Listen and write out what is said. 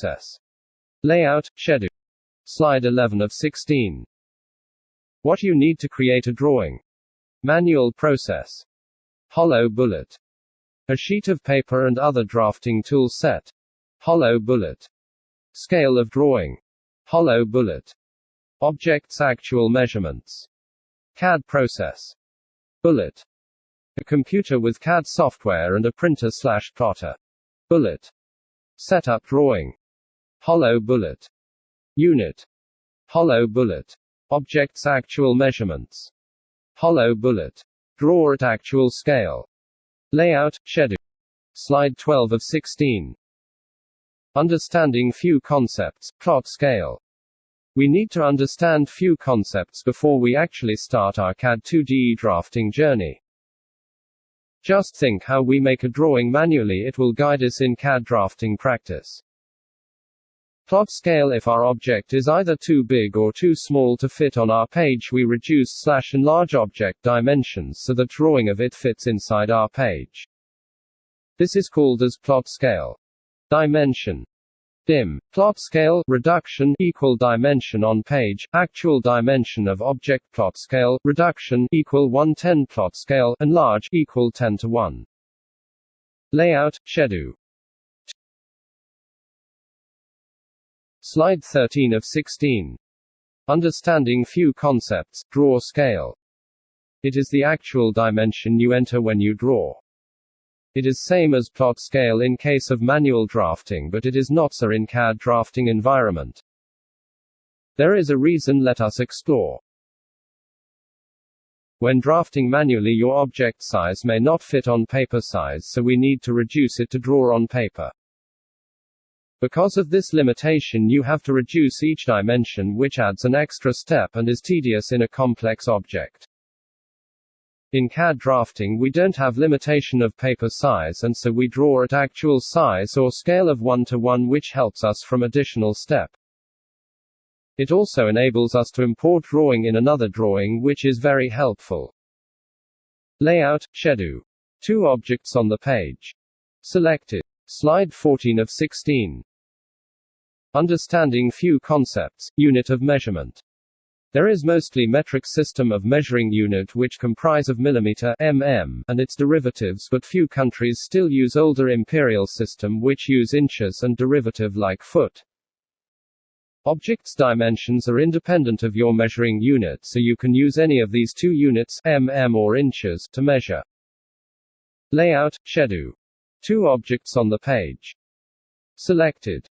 process. Layout, schedule. Slide 11 of 16. What you need to create a drawing. Manual process. Hollow bullet. A sheet of paper and other drafting tool set. Hollow bullet. Scale of drawing. Hollow bullet. Object's actual measurements. CAD process. Bullet. A computer with CAD software and a printer/plotter. Bullet. Setup drawing. Hollow bullet. Unit. Hollow bullet. Object's actual measurements. Hollow bullet. Draw at actual scale. Layout, schedule. Slide 12 of 16. Understanding few concepts, plot scale. We need to understand few concepts before we actually start our CAD 2D drafting journey. Just think how we make a drawing manually, it will guide us in CAD drafting practice. Plot scale. If our object is either too big or too small to fit on our page, we reduce/enlarge object dimensions so that drawing of it fits inside our page. This is called as plot scale. Dimension. Dim. Plot scale, reduction, equal dimension on page, actual dimension of object. Plot scale, reduction, equal 1/10. Plot scale, enlarge, equal 10:1. Layout, schedule. Slide 13 of 16. Understanding few concepts, draw scale. It is the actual dimension you enter when you draw. It is same as plot scale in case of manual drafting, but it is not so in CAD drafting environment. There is a reason, let us explore. When drafting manually, your object size may not fit on paper size, so we need to reduce it to draw on paper. Because of this limitation, you have to reduce each dimension, which adds an extra step and is tedious in a complex object. In CAD drafting, we don't have limitation of paper size, and so we draw at actual size or scale of 1:1, which helps us from additional step. It also enables us to import drawing in another drawing, which is very helpful. Layout, schedule. 2 objects on the page. Selected. Slide 14 of 16. Understanding few concepts, unit of measurement. There is mostly metric system of measuring unit which comprise of millimeter, mm, and its derivatives, but few countries still use older imperial system which use inches and derivative like foot. Object's dimensions are independent of your measuring unit, so you can use any of these 2 units, mm or inches, to measure. Layout, schedule. 2 objects on the page. Selected.